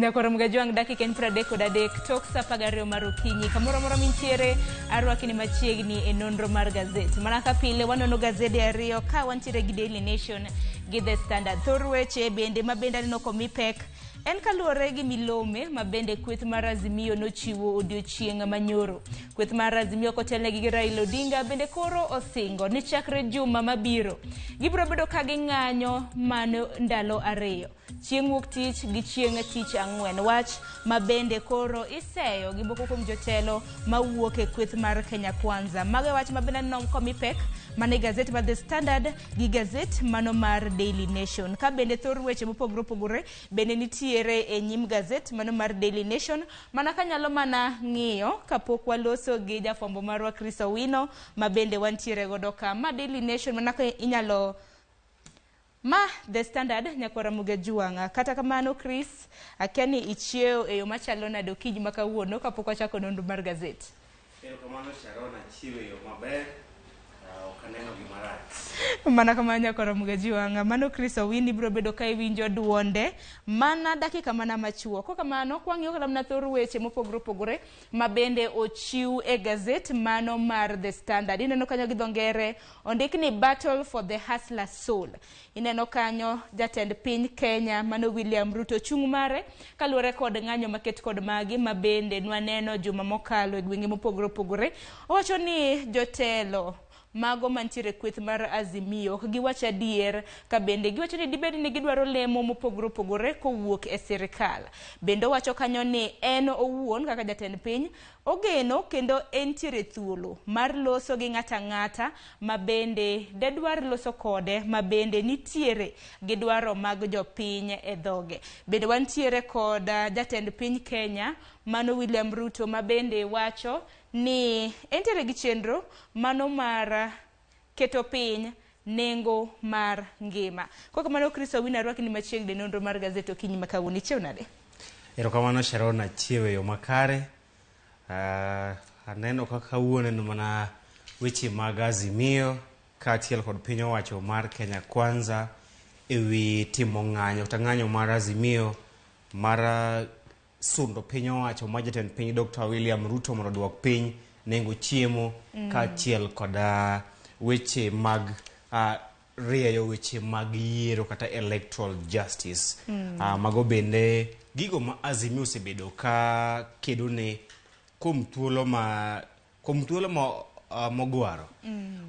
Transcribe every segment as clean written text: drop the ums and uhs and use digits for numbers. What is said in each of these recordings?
Nyakoro mgajuang dakika en 33 tok sa pagario mar okinyi kamoro moro mintiere arwaki ni machiegni e nonro mar Gaset. Mana ka pile wanono gazede ariyo ka wantiere gi Daily Nation gi The Standard. Thor weche bende mabende aneno komi pek en kaluore gi milome mabende kweth mar Azimio nochiwo odiochieng' manyoro. Kweth mar Azimio kotelne gi Raila Odinga bende koro osingo ni chakre juma mabiro gibiro bedo ka ging'anyo mano ndalo ariyo. Chieng' wuok tich gi chieng' tich ang'wen, wach mabende koro iseyo gi moko kuom jotelo mawuok e kweth mar Kenya Kwanza. Mage wach mabende aneno komi pek mane Gaset mar The Standard gi Gaset mano mar Daily Nation. Ka bende thor weche mopogore opogore bende nitiere e nyim Gaset mano mar Daily Nation. Mana kanyalo mana ng'iyo kapok waloso gi jafwambo marwa Chris Owino mabende wantiere godo ka. Ma Daily Nation mana ka inyalo ma The Standard nyakwara mugajuanga. Kata kamano Chris, akiani ichiew e yo machalo nade okinyi makawuono kapok wachako nonro mar Gaset. Kamano Sharon achiew e yo maber. Mana kama nyakora mugajuanga mano Chris Owino biro bedo ka iwinjo duonde mana dakika mana machuo. Ko kamano kwang'iyo kala mna thor weche mopogore opogore mabende ochiw e Gaset mano mar The Standard. Ineno kanyo gi dhongere ondik ni Battle for the Hustler Soul. Ineno kanyo jatend piny Kenya mano William Ruto chung' mare kaluore kod ng'anyo maket kod magi mabende nwaneno juma mokalo e gwenge mopogore opogore. Owacho ni jotelo mago mantiere kweth mar Azimio giwacho adier ka bende giwacho ni dibedi ni gidwaro lemo mopogore opogore kowuok e sirikal. Bende wacho kanyo ni en owuon kaka jatend piny ogeno kendo entiere thuolo mar loso gi ng'ata mabende dedwar loso kode mabende nitiere gi dwaro mag jopiny e dhoge. Bende wantiere kod jatend piny Kenya mano William Ruto mabende wacho ni entiere gi chenro mano mar keto piny nengo mar ngima. Kwa kamano Chris Owino arwaki ni machiegni nonro mar Gaset okinyi makawuono. Ichiew nade? Erokamano Sharon achiew e yo makare. Aneno kaka kawuono en mana weche mag Azimio kaachiel kod piny owacho mar Kenya Kwanza ewi timo ng'anyo kata ng'anyo mar Azimio mar sundo piny owacho ma jatend piny Dr. William Ruto mondo duok piny nengo chiemo kaachiel kod weche mag rieyo weche mag yiero kata electoral justice. Mago bende gigo ma Azimio osebedo ka kedo ne kuom thuolo mogwaro.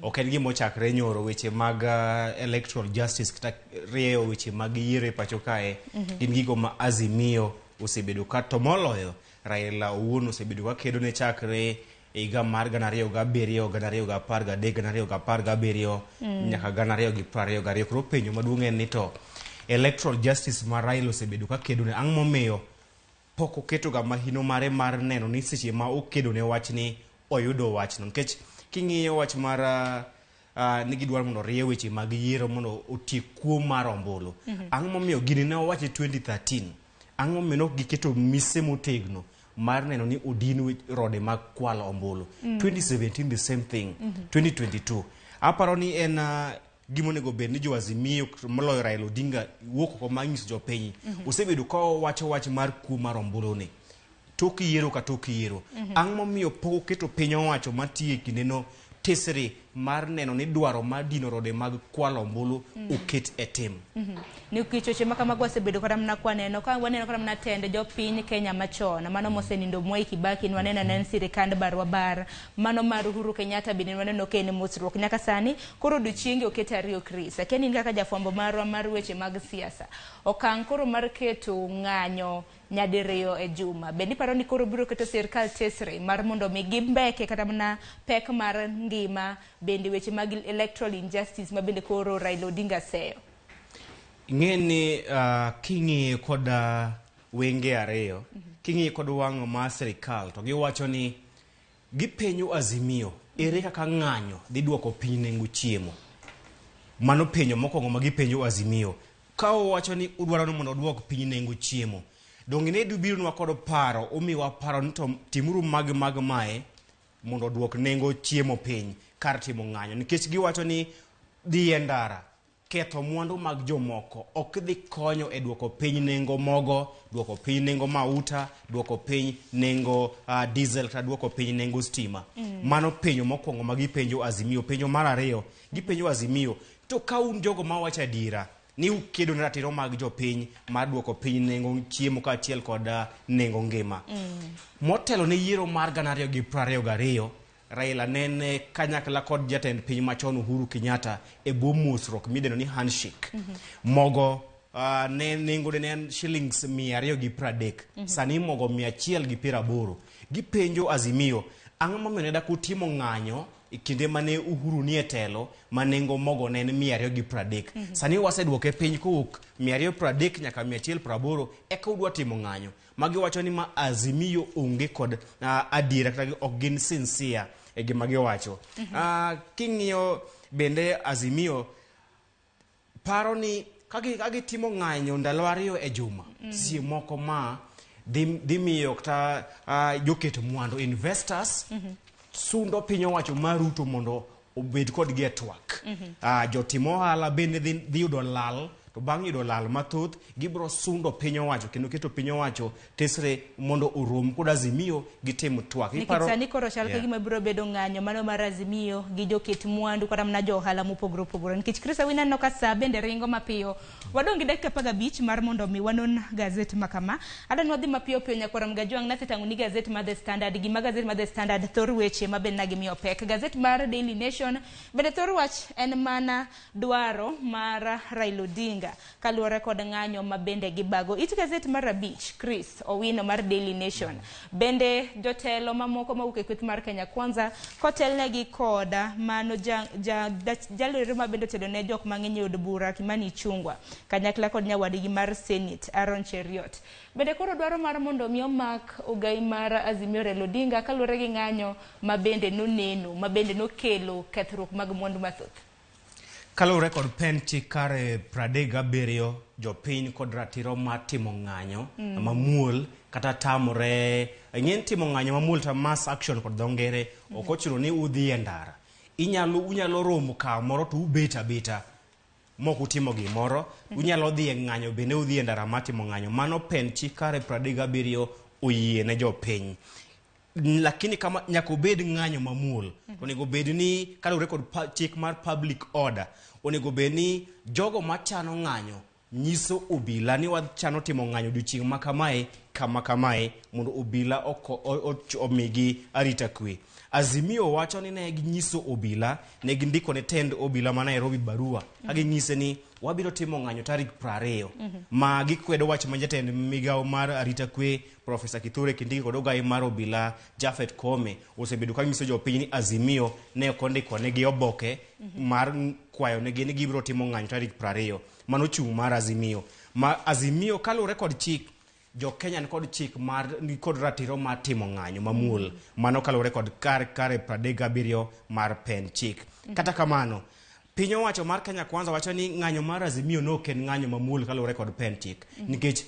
Ok en gima ochakre nyoro weche mag electoral justice kata rieyo weche mag yiero e pacho kae gin gigo ma Azimio osebedo ka to moloyo Raila owuon osebedo ka kedo ne chakre higa mar 2007, 2013, 2017 nyaka 2022. Koro penjo maduong' en ni to electoral justice mar Raila osebedo ka kedo ne ang' momiyo pok oketo ga mahino mare mar neno ni seche ma okedo ne wach ni oyudo wach no. Nikech king'iyo wach mar ni gidwaro mondo rie weche mag yiero mondo otiek kuo mar ombulu. Ang' momiyo gini ne owache 2013. Ang' momiyo giketo mise motegno mar neno ni odin rode mag kwalo ombulu. 2017 the same thing. 2022 aparo ni en gimo nego bed ni jo Azimio moloyo Raila Odinga wuok ko manyiso jopiny osebedo ka wacho wach mar kuo mar ombulu ni tok yiero ka tok yiero. Ang' momiyo pok keto piny owacho matie kindeno tesre mar neno ni dwaro mar dino rode mag kwalo ombulu oket e tim. Ni kichoche makamago osebedo kata mna kwaneno ka waneno kata mna tende jopiny Kenya machon mano mosenindo Mwai Kibaki nwaneno nen sirikand barwa bar mano mar Uhuru Kenyatta bende nwaneno kene mosruok nyaka sani koro odiochienge oket ariyo Chris. Akiani kaka jafwambo marwa mar weche mag siasa okang' koro mar keto ng'anyo nyadiriyo e juma. Bende paro ni koro biro keto sirikal tesre mar mondo mi gimbeke kata mna pek mar ngima bende weche mag electoral injustice mabende koro Raila Odinga seyo. Ng'eni king'iyo kod wenge ariyo, king'iyo kod wang' ma sirikal to giwacho ni gipenyo Azimio ere kaka ng'anyo dhi duoko piny nengo chiemo. Mano penjo mokwongo ma gipenjo Azimio. Ka owacho ni udwaro mondo oduok piny nengo chiemo, dong ne dubiro nwa kod paro omiwa paro ni to timuru mag mae mondo oduok nengo chiemo piny kar timo ng'anyo. Nikech giwacho ni dhi e ndara ketho mwandu mag jomoko ok dhi konyo e duoko piny nengo mogo, duoko piny nengo mauta, duoko piny nengo diesel kata duoko piny nengo stima. Mano penjo mokwongo ma gipenjo Azimio. Penjo mar ariyo gipenjo Azimio, to ka un jogo ma wacho adiera ni ukedo ne ratiro mag jopiny mar duoko piny nengo chiemo kaachiel kod nengo ngima. Motelo ne yiero mar 2022 Raila nene kanyakla kod jatend piny machon Uhuru Kenyatta e bwo mosruok midendo ni handshake. Mogo ne nengo ne en shillings 230. Sani mogo 180. Gipenjo Azimio, ang'o momiyo ne dak utimo ng'anyo e kinde mane Uhuru ni e telo ma nengo mogo ne en 230. Sani waseduoke piny kowuok 230 nyaka 180 eka udwa timo ng'anyo. Magi wacho ni ma Azimio onge kod adiera kata ok gin sincere e gima giwacho. King'iyo bende Azimio paro ni kagi timo ng'anyo ndalo 2 e juma. Si moko ma dhi miyo kata joket mwandu investors sundo piny owacho mar Ruto mondo obed kod gi e twak. Jotimo ohala bende dhi yudo lal, to bang' yudo lal mathoth gibro sundo piny owacho kendo keto piny owacho tesre mondo orom kod Azimio gitim twak. Sani koro chal ka gima biro bedo ng'anyo mano mar Azimio gi joket mwandu kata mana jo ohala mopogore opogore. Nikech Chris Awina no ka saa bende ringo mapiyo. Wadong gi dakika 15 mar mondo mi wanon gazet makama. Adani wadhi mapiyo piyo nyakora mgajuang nasi tangu ni gazet mar The Standard. Gima gazet mar The Standard thor weche maben na gimiyo pek. Gazet mar Daily Nation bende thor wach en mana dwaro mar Raila Odinga kaluwore kod ng'anyo mabende gibago. It gazet mar Abich Chris Owino mar Daily Nation bende jotelo mamoko mawuok e kweth mar Kenya Kwanza kotelnegi koda mano jalore mabende otelo ne jok mang'eny od bura Kimani Ichung'wah kanyakla kod nyawadgi mar Senate Aaron Cheriot bende koro dwaro mar mondo mi omak ogai mar Azimio Raila Odinga kaluwore gi ng'anyo mabende noneno mabende nokelo kethruok mag mwandu mathoth. Kaluwore kod penchik kare 37 jopiny kod ratiro mar timo ng'anyo mamuol kata tamore ng'en timo ng'anyo mamuol ta mass action kod dhongere ok ochuno ni udhi e ndara. Unyalo romo kamoro to ubet abeta mok utimo gimoro. Unyalo dhi e ng'anyo bende udhi e ndara matimo ng'anyo. Mano penchik kare 37 oyie ne jopiny. Lakini kama nyaka obed ng'anyo mamuol onego bed ni kaluwore kod chik mar public order onego bed ni jogo machano ng'anyo nyiso obila ni wachano timo ng'anyo odiochieng' ma kamae mondo obila omigi arita kwe. Azimio wacho ni ne ginyiso obila, ne gindiko ne tend obila ma Nairobi barua kaginyise ni wabiro timo ng'anyo tarik 20 ma gikwedo wach ma jatend migawo mar arita kwe Profesa Kithure Kindiki kod ogai mar obila Jafet Kome osebedo ka nyiso jopiny ni Azimio ne okondiko negi oboke mar kwayo negi ni gibiro timo ng'anyo tarik 20. Mano chung' mar Azimio. Azimio kaluwore kod chik jo Kenya ni kod chik mar ni kod ratiro mar timo ng'anyo mamuol. Mano kaluwore kod kare 37 mar pen chik. Kata kamano piny owacho mar Kenya Kwanza wacho ni ng'anyo mar Azimio no ken ng'anyo mamuol kaluwore kod pen chik nikech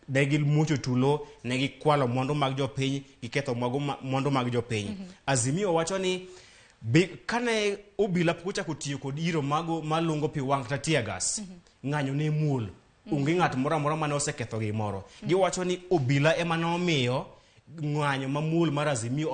negi mucho tulo, negi kwalo mwandu mag jopiny, giketho mwandu mag jopiny. Azimio wacho ni kane obila pochako tiyo kod iro mago malungo pi wang' kata tear gas ng'anyo ne muol. Ungi ng'at moro amora mane oseketho gimoro. Giwacho ni obila ema nomiyo ng'anyo mamuol mar Azimio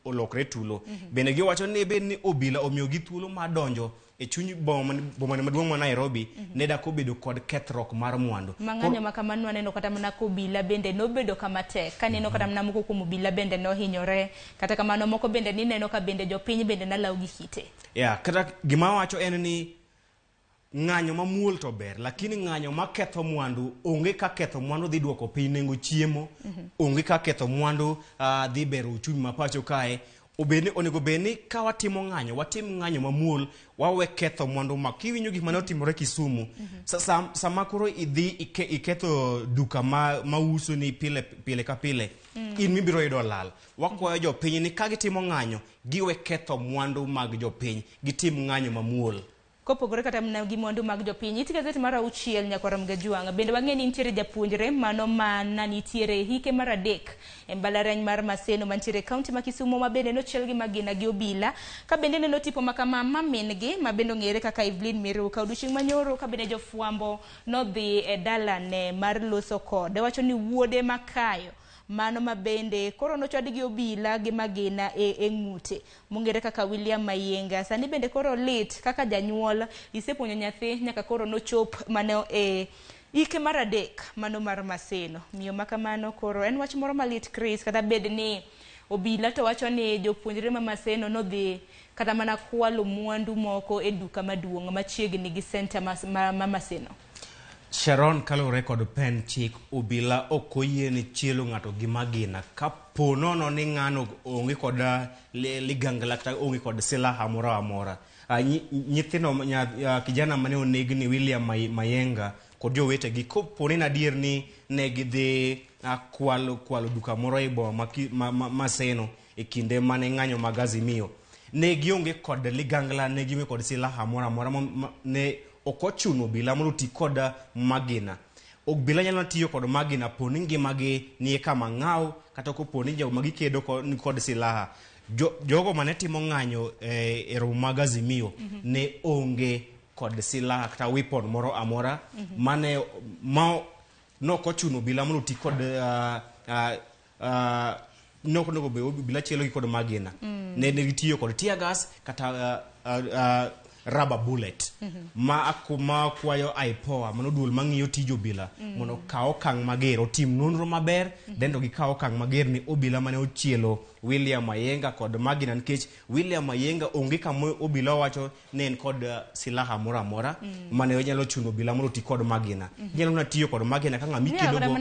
olokre tulo. Bende giwacho ni bed ni obila omiyo gi thuolo mar donjo e chuny boma maduong' ma Nairobi ne dak obedo kod kethruok mar mwandu. Ng'anyo ma kamano aneno kata mana ko obila bende nobedo kama tek. Kaneno kata mana moko kuom obila bende nohinyore. Kata kamano moko bende ni neno ka bende jopiny bende nalaw gi kite. Kata gima wacho en ni ng'anyo mamuol to ber, lakini ng'anyo maketho mwandu onge ka ketho mwandu dhi duoko piny nengo chiemo, onge ka ketho mwandu dhi bero uchumi ma pacho kae. Onego beni ka watimo ng'anyo, watim ng'anyo mamuol, wawe ketho mwandu ma kiwinjo gik mane otimore Kisumu. Sama koro idhi iketho duka ma uso ni pile ka pile, in mibiro yudo lal. Wakwayo jopiny ni ka gitimo ng'anyo, giwe ketho mwandu mag jopiny, gitim ng'anyo mamuol. kopogore kata mana gi mwandu mag jopiny. Iti gazet mar 6 nyakora Mgajuanga bende wang'e ni nitiere japuonjre mano mana nitiere hike mar 3 e mbalariany mar Maseno mantiere kaunti ma Kisumu ma bende nochiel gi magina gi obila ka bende neno tipo makama mamin gi ma bende ong'ere kaka Evelyn Miru ka odiochieng' manyoro ka bende jofwambo nodhi e dalane mar loso kode wacho ni wuode makayo mano mabende koro nochwad gi obila gi magina e ng'ute mongere kaka William Mayenga. Sani bende koro lit kaka janyuol isepuonyo nyathi nyaka koro nochop mano e ike mar 3 mano mar Maseno. Miyo makamano koro en wach moro malit Chris, kata bed ni obila to wacho ni jopuonjre ma Maseno nodhi kata mana kwalo mwandu moko e duka maduong' machiegni gi center ma Maseno. Sharon kalore kod pen chik obila okoyie ni chielo ng'ato gi magina kapo nono ni ng'ano onge kod ligangla kata onge kod silaha moro amora. Nyithino kijana mane onegni William Mayenga kod jowetegi kopo ni adier ni ne gidhi kwalo duka moro e boma Maseno e kinde mane ng'anyo mag Azimio, ne gionge kod ligangla, ne gionge kod silaha moro amora, ne okochuno obila mondo ti kod magina. Obila nyalo tiyo kod magina poni ngimagi ni kama ng'aw kata kopo ni jogo magikedo kod silaha. Jogo mane timo ng'anyo e romo mag Azimio ne onge kod silaha kata weapon moro amora mane nokochuno obila mondo ti kod nokonego be obila chielo gi kod magina. Ne gitiyo kod tear gas kata rubber bullet ma kwayo IPOA mano duol mang'iyo tij obila mondo kaw okang' mager, otim nonro maber dendo gi kaw okang' mager ni obila mane ochielo William Mayenga kod magina, nikech William Mayenga onge kama obila wacho ne en kod silaha moro amora mane nyalo chuno obila mondo ti kod magina. Nyalo na tiyo kod magina ka ng'ami kedo go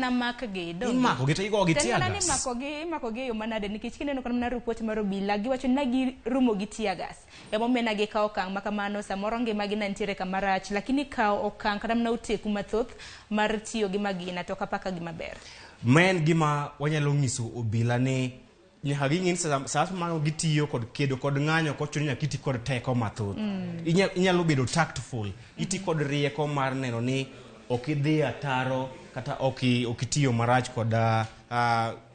imako gi to igo gi tear gas. Imako gi yo manade nikech kineno kana report mar obila giwacho ni girumo gi tear gas emo mena gi kaw okang' makamano samoro ngimagi nitiere kamarach, lakini kaw okang' kata mana oteku mathoth mar tiyo gi magina to kapaka gi maber. Men gima wanyalo nyiso obila ni nyaka ging'in sa ma gitiyo kod kedo kod ng'anyo kochuno nyaka iti kod teko mathoth. Inyalo bedo tactful, iti kod rieko mar neno ni ok idhi ataro kata ok itiyo marach kod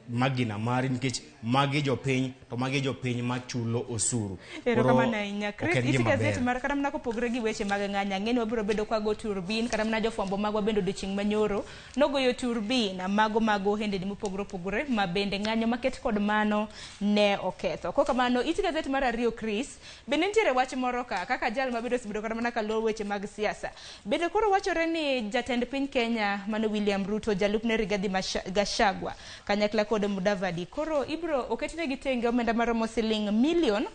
magina mari, nikech magi jopiny to magi jopiny machulo osuru. Erokamano ahinya Chris. Iti gazet mar kata mana kopogre gi weche mag ng'anya ng'eni wabiro bedo kwa go turbin kata mana jofwambo magwa bendo odiochieng' manyoro nogoyo turbin mago hendeni mopogre opogre ma bende ng'anyo maket kod mano ne oketho. Kokamano iti gazet mar 2 Chris bende nitiere wach moro kaka jal mabedo sibedo kata mana kalo weche mag siasa bende koro wachore ni jatend piny Kenya mano William Ruto, jalupne Rigathi Gachagua kanyakla kod Mudavadi koro ibro oketne gitenge omenda maromo siling milion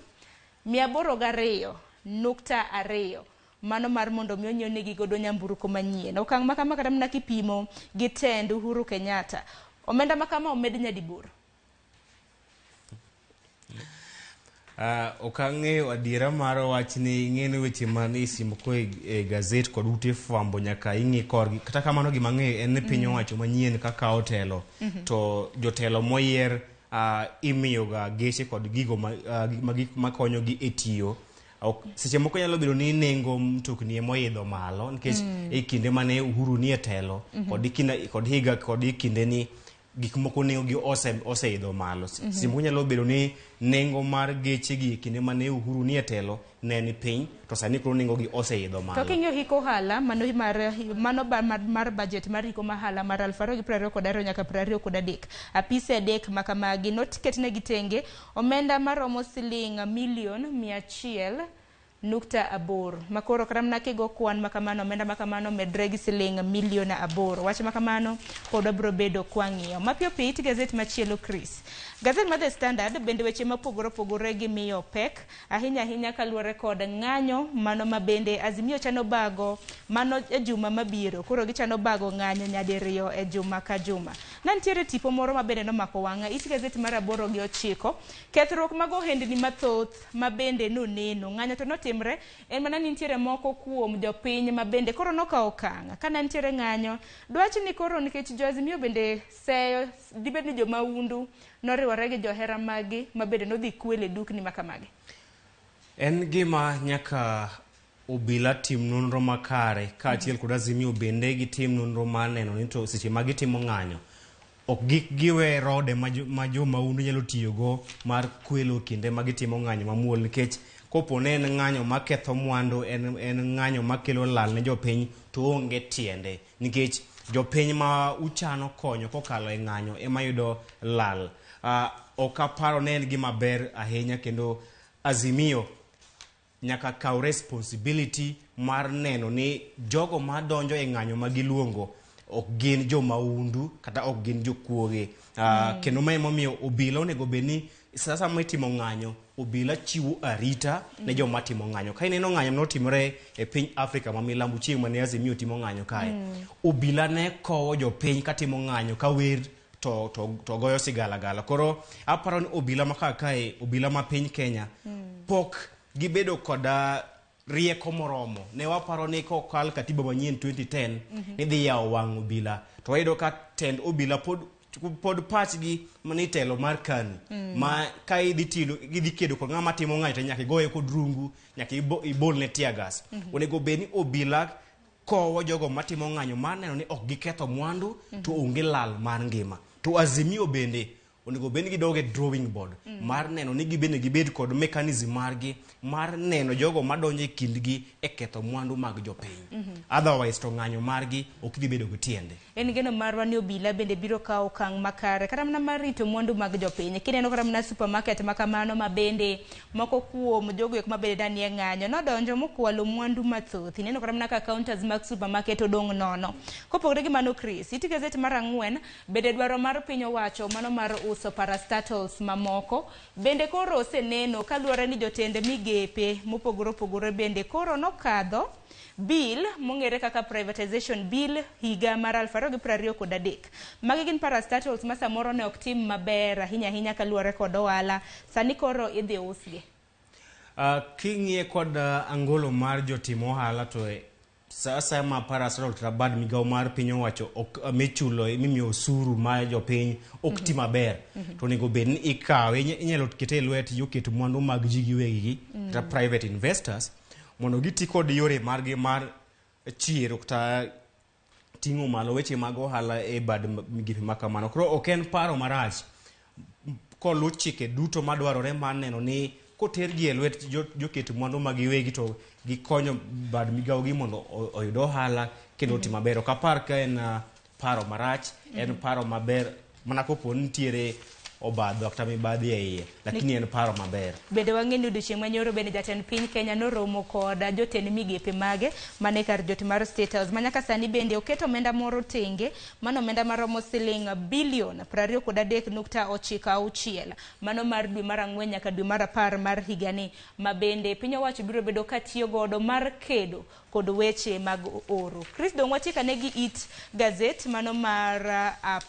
802.2 mano mar mondo mi onyiewnegi godo nyamburko manyien. Okang' makama kata mana kipimo gi tend Uhuru Kenyatta omenda makama omed nyadiboro. Okang'eyo adiera mar wach ni ing'eno weche man isimo ko e gazet kod ute fwambo nyaka ing'i korgi. Kata kamano gima ng'eyo en ni piny owacho manyien kaka otelo to jotelo moyier imiyo ga geche kod gigo makonyogi e tiyo. Seche moko nyalo bedo ni nengo mtokni moidho malo nikech e kinde mane Uhuru ni e telo kod higa kod kinde ni gik moko nengo gi oseidho malo. Seche moko nyalo bedo ni nengo mar geche gi kinde mane Uhuru ni e telo ne ni piny to sani koro nengo gi oseidho malo. To king'iyo hiko hala mano mar budget mar hiko mahala mar 2022 nyaka 2023 apise 3 makamagi notiketne gitenge omenda maromo siling milion 100.8 makoro kata mana kigo kwan makamano omenda makamano medre gi siling milion 8. Wach makamano pod abro bedo kwang'iyo mapio pit gazet machielo Chris. Gazet mar The Standard bende weche mopogore gi miyo pek ahinya kaluwore kod ng'anyo mano mabende Azimio chano bago mano e juma mabiro. Koro gichano bago ng'anyo nyadiriyo e juma ka juma. Nantiere tipo moro mabende nomako wang'a iti gazet mar 8 gi 9 kethruok mag ohendni mathoth mabende noneno ng'anyo to notimre en mana nitiere moko kuom jopiny mabende koro nokawo okang' kana nitiere ng'anyo dwach ni koro nikech jo Azimio bende seyo dibed ni jomaundu noriwore gi johera magi mabende nodhi kwele dukni makamagi. En gima nyaka obila tim nonro makare ka achiel kod Azimio bende gi tim nonro mar neno ni to seche ma gitimo ng'anyo ok giwe rode ma jo maundu nyalo tiyogo mar kwelo kinde ma gitimo ng'anyo mamuol, nikech kopone en ng'anyo maketho mwandu, en ng'anyo makelo lal ne jopiny, to onge tiende nikech jopiny ma uchano konyo kokalo e ng'anyo ema yudo lal. Ok aparo ne en gima ber ahinya, kendo Azimio nyaka kaw responsibility mar neno ni jogo madonjo e ng'anyo ma giluongo ok gin jo maundu kata ok gin jokuoge. Kendo ma emomiyo obila onego bed ni sasa mitimo ng'anyo, obila chiwo arita ne joma timo ng'anyo. Ka ineno ng'anyo notimore e piny Afrika ma milambo chieng' mane Azimio timo ng'anyo kae, obila ne kowo jopiny katimo ng'anyo ka wer to goyo sigalagala. Koro aparo ni obila maka kae, obila ma piny Kenya pok gibedo koda rieko moromo. Ne waparo ni kokal katiba manyien 2010 ni dhi yawo wang' obila, to wayudo ka tend obila pod pachgi mani telo mar KANU ma ka idhi kedo kod ng'ama timo ng'anyo to nyaka igoye kod rungu, nyaka ibol ne tear gas. Onego bed ni obila kowo jogo matimo ng'anyo mar neno ni ok giketho mwandu to onge lal mar ngima. To Azimio bende onego bed ni gidoge drawing board mar neno ni gibed kod mechanism margi mar neno jogo madonjo e kindgi e ketho mwandu mag jopiny. Otherwise to ng'anyo margi ok dhi bedo gi tiende. En geno marwa ni obila bende biro kawo okang' makare kata mana mar rito mwandu mag jopiny. Kineno kata mana supermarket makamano ma bende moko kuom jogo ma bende danie ng'anyo nodonjo mokwalo mwandu mathoth. Ineno kata mana ka counters mag supermarket odong' nono. Kopogore gi mano, Chris, iti Gaset mar 4 bende dwaro mar piny owacho mano mar uso parastatals mamoko bende koro oseneno kaluwore ni jotend migepe mopogore opogore bende koro nokadho bill mong'ere kaka privatization bill higa mar 2023. Magi gin parastatals ma samoro ne ok tim maber ahinya kaluwore kod ohala, sani koro idhi usgi. King'iye kod angolo mar jotim ohala to sasa ma parastatal trabad migao mar piny owacho ok michulo mimiyo osuru ma jopiny ok ti maber, to onego bed ni ikawe, inyalo kete e lwet joket mwandu mag ji giwegi kata private investors mondo giti kod yore margi mar chiero kata ting'o malo weche mag ohala e bad migepe makamano. Koro ok en paro marach koluw chike duto madwarore mar neno ni kotergi e lwet joket mwandu mag giwegi to gikonyo bad migawogi mondo oyud ohala kendo oti maber. Ok apar ka en paro marach, en paro maber mana kopo nitiere obadho kata mibadhi e iye, lakini en paro maber. Bende wang'eni odiochieng' manyoro bende jatend piny Kenya noromo koda jotend migepe mage mane kar jot mar State House manyaka sani bende oketo omenda moro tenge, mano omenda maromo siling bilion 23.96 mano mar dwe mar 4 nyaka dwe mar 10 mar higani, ma bende piny owacho biro bedo katiyo godo mar kedo kod weche mag oro. Chris, dong' watika negi it Gaset mano mar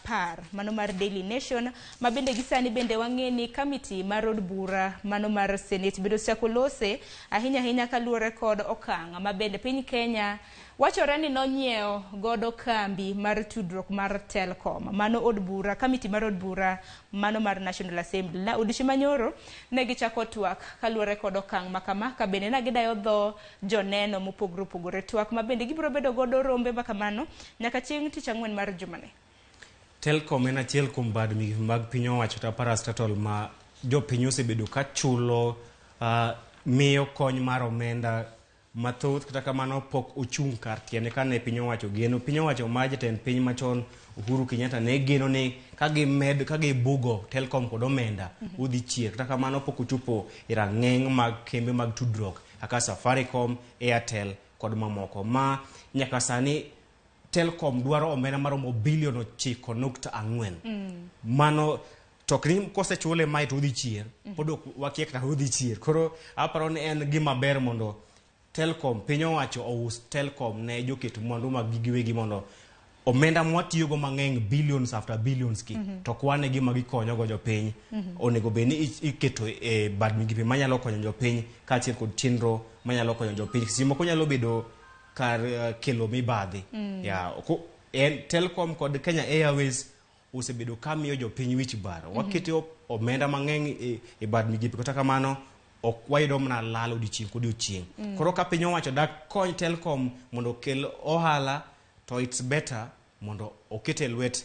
10 mano mar Daily Nation, ma bende gisani bende wang'eni kamiti mar od bura mano mar Senate bedo chako lose ahinya kaluwore kod okang' ma bende piny Kenya wachore ni nonyiewo godo kambi mar tudruok mar Telkom, mano od bura, kamiti mar od bura mano mar National Assembly. Na odiochieng' manyoro ne gichako twak kaluwore kod okang' makama, ka bende na gidayo dho joneno mopogore opogore, twak ma bende gibiro bedo godo rombe makamano nyaka chieng' tich ang'wen mar jumani. Telkom en achiel kuom bad migepe mag piny owacho ta parastatal ma jopiny osebedo ka chulo miyo kony mar omenda mathoth, kata kamano pok ochung' kar tiende kane piny owacho geno. Piny owacho ma jatend piny machon Uhuru Kenyatta ne geno ni ka gibugo Telkom kod omenda udhi chier, kata kamano pok ochopo e rang'eng mag kembe mag tudruok kaka Safaricom, Airtel kod mamoko, ma nyaka sani Telkom dwaro omenda maromo bilion 9.4. Mano tok ni kosechule mai to udhi chier, pod wakia kata udhi chier. Koro aparo ni en gima ber mondo Telkom, piny owacho ous Telkom ne joket mwandu mag giwegi mondo omenda mwatiyogo mang'eny billions after billions ki to kwane gima gikonyo go jopiny. Onego bed ni iketo e bad migepe manyalo konyo jopiny kaachiel kod chenro manyalo konyo jopiny. Seche moko nyalo bedo kar kelo mibadhi. Telkom kod Kenya Airways osebedo kamiyo jopiny wich bar. Waketo omenda mang'eny e bad migepe, kata kamano ok wayudo mana lalo odiochieng' kodiochieng'. Koro ka piny owacho dak kony Telkom mondo okel ohala, to it's better mondo okete lwet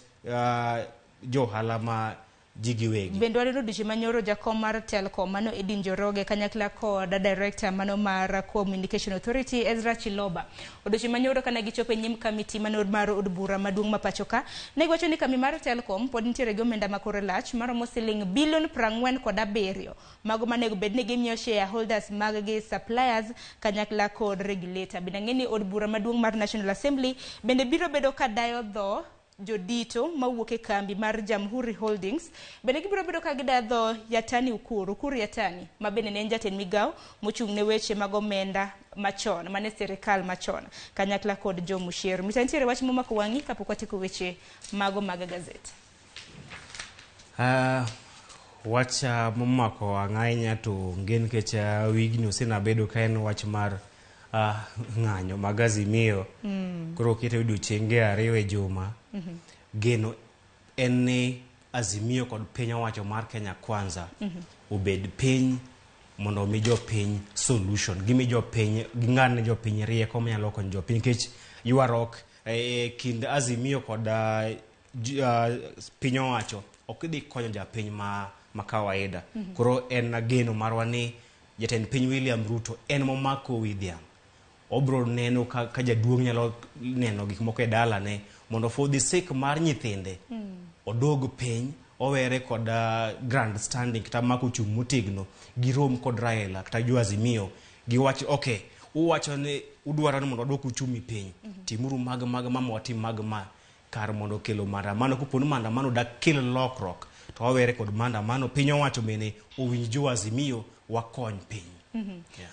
jo ohala ma ji giwegi. Bende wadino odiochieng' manyoro jakom mar Telkom mano Edin Joroge kanyakla kod director mano mar Communication Authority Ezra Chiloba. Odiochieng' manyoro kana gichopo e nyim kamiti mano mar od bura maduong' ma pachoka, ne giwacho ni kambi mar Telkom pod nitiere gi omenda makore lach maromo siling bilion 47 mago manego bed ni gimiyo shareholders mag gi suppliers kanyakla kod regulator. Bende ng'eni od bura maduong' mar National Assembly bende biro bedo ka dayo dho jodito mawuok e kambi mar Jamhuri Holdings. Bende gibiro bedo ka gidadho Yatani Ukur Yatani ma bende ne en jatend migawo mochung' ne weche mag omenda machon mane sirikal machon kanyakla kod Jo Musheru. Misa nitiere wach momako wang'i kapok watieko weche mago mag Gaset. Wach momako wang'a ahinya to ngen kecha wigni osenabedo ka en wach mar ng'anyo mag Azimio. Koro okete odiochienge 2 e juma. Geno en ni Azimio kod piny owacho mar Kenya Kwanza obed piny mondo omi jopiny solution. Gimi jopiny, ging'adne jopiny rieko manyalo konyo jopiny, nikech ywarruok kind Azimio kod piny owacho ok dhi konyo japiny ma kawaida. Koro en geno marwa ni jatend piny William Ruto en momako William. Obro neno ka jaduong' nyalo neno gik moko e dalane mondo for the sake mar nyithinde odog piny, owere kod grand standing kata mako chung' motegno gi rom kod Raila kata jo Azimio giwach okay, uwacho ni udwaro ni mondo odok uchumi piny, timuru mag mama watim mag ma kar mondo kelo maandamano. Koponi maandamano dak kel lokruok to owere kod maandamano, piny owacho bende owinj jo Azimio wakony piny.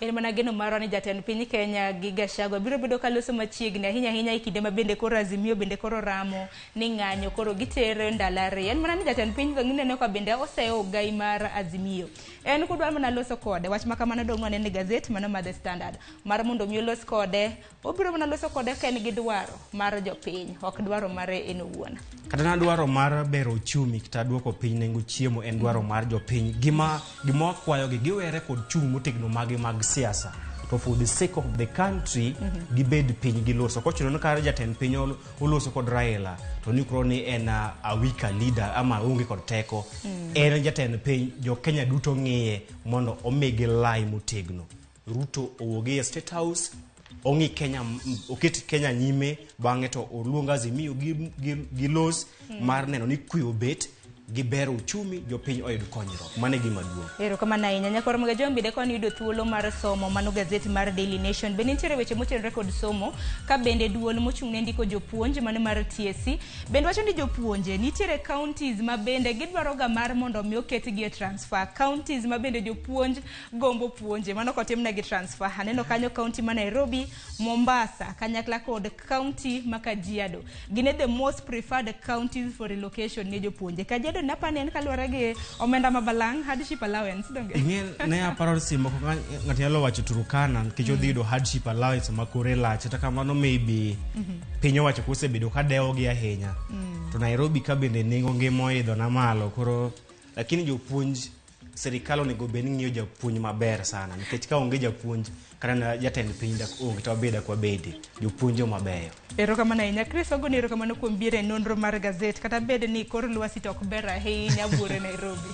En mana geno marwa ni jatend piny Kenya gi Gachagua biro bedo ka loso machiegni ahinya e kinde ma bende koro Azimio bende koro ramo ni ng'anyo koro gitere ndalare. En mana ni jatend piny neno ka bende oseyo gai mar Azimio. En kudwar mana loso kode, wach makamano dong' wanene Gaset mano ma The Standard mar mondo mi los kode, obiro mana loso kode ka en gi dwaro mar jopiny, ok dwaro mare en owuon. Kata na dwaro mar bero uchumi kata duoko piny nengo chiemo en dwaro mar jopiny. Gima wakwayo gi giwere kod chung' motegno magi mag siasa, to for the sake of the country gibed piny giloso. Kochuno ni kar jatend piny oloso kod Raila to ni koro ni en a weaker leader ama onge kod teko. En jatend piny, jo Kenya duto ng'iye mondo omigi lai motegno. Ruto owuogi e State House, ongi Kenya, oket Kenya nyime, bang'e to oluong Azimio gilos mar neno ni kwe obet gibero uchumi, jopiny oyud konyruok. Mane gima duong'. Erokamano ahinya. Nyakoro mga jombi de kon yudo thuolo mar somo mano Gaset mar Daily Nation. Bende nitiere weche motenore kod somo ka bende duol mochung' ne ndiko jopuonj mano mar TSC. Bende wacho ni jopuonje nitiere counties ma bende gidwaro ga mar mondo mi oketgi e transfer. Counties ma bende jopuonj gombo puonje mano kotimna gi transfer. Aneno kanyo county ma Nairobi, Mombasa, kanyakla kod county ma Kajiado. Gine the most preferred counties for relocation ne jopuonje. Kajiado napani en kaluwore gi omenda mabalang' hardship allowance donge. Ne aparo simo ko ng'at nyalo wacho Turkana nikech odhi yudo hardship allowance makore lach, kata kamano maybe piny owacho kosebedo ka dewogi ahinya. To Nairobi ka bende nengo ngima oidho na malo, koro lakini jopuonj serikal onego bed ni ng'iyo japuonj maber sana, nikech ka onge japuonj kata jatend piny dak onge to beda kwa bedi jopuonj mabeyo. Erokamano ahinya. Chris ogoni erokamano kuom biro e nonro mar Gaset, kata bed ni kor lwasi to ok ber ahinya buore Nairobi.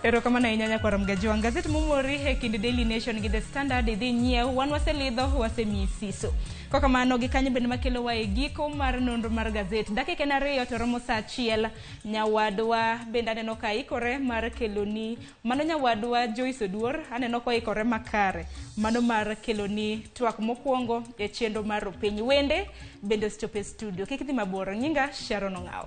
Erokamano ahinya nyakoro mgajiwa. Gaset momori e kind Daily Nation gi The Standard idhi nyiew, wan waselidho wasemi siso. Kokamano gi kanyo bende makelo wa e giko mar nonro mar Gaset. Dakika 2 to romo saa 1 nyawadwa bende aneno ka ikore mar keloni mano nyawadwa Joyce Oduor aneno ko ikore makare mano mar keloni twak mokwongo e chenro mar piny wende bende stope studio. Kik dhi mabor, nyinga Sharon Ong'aw.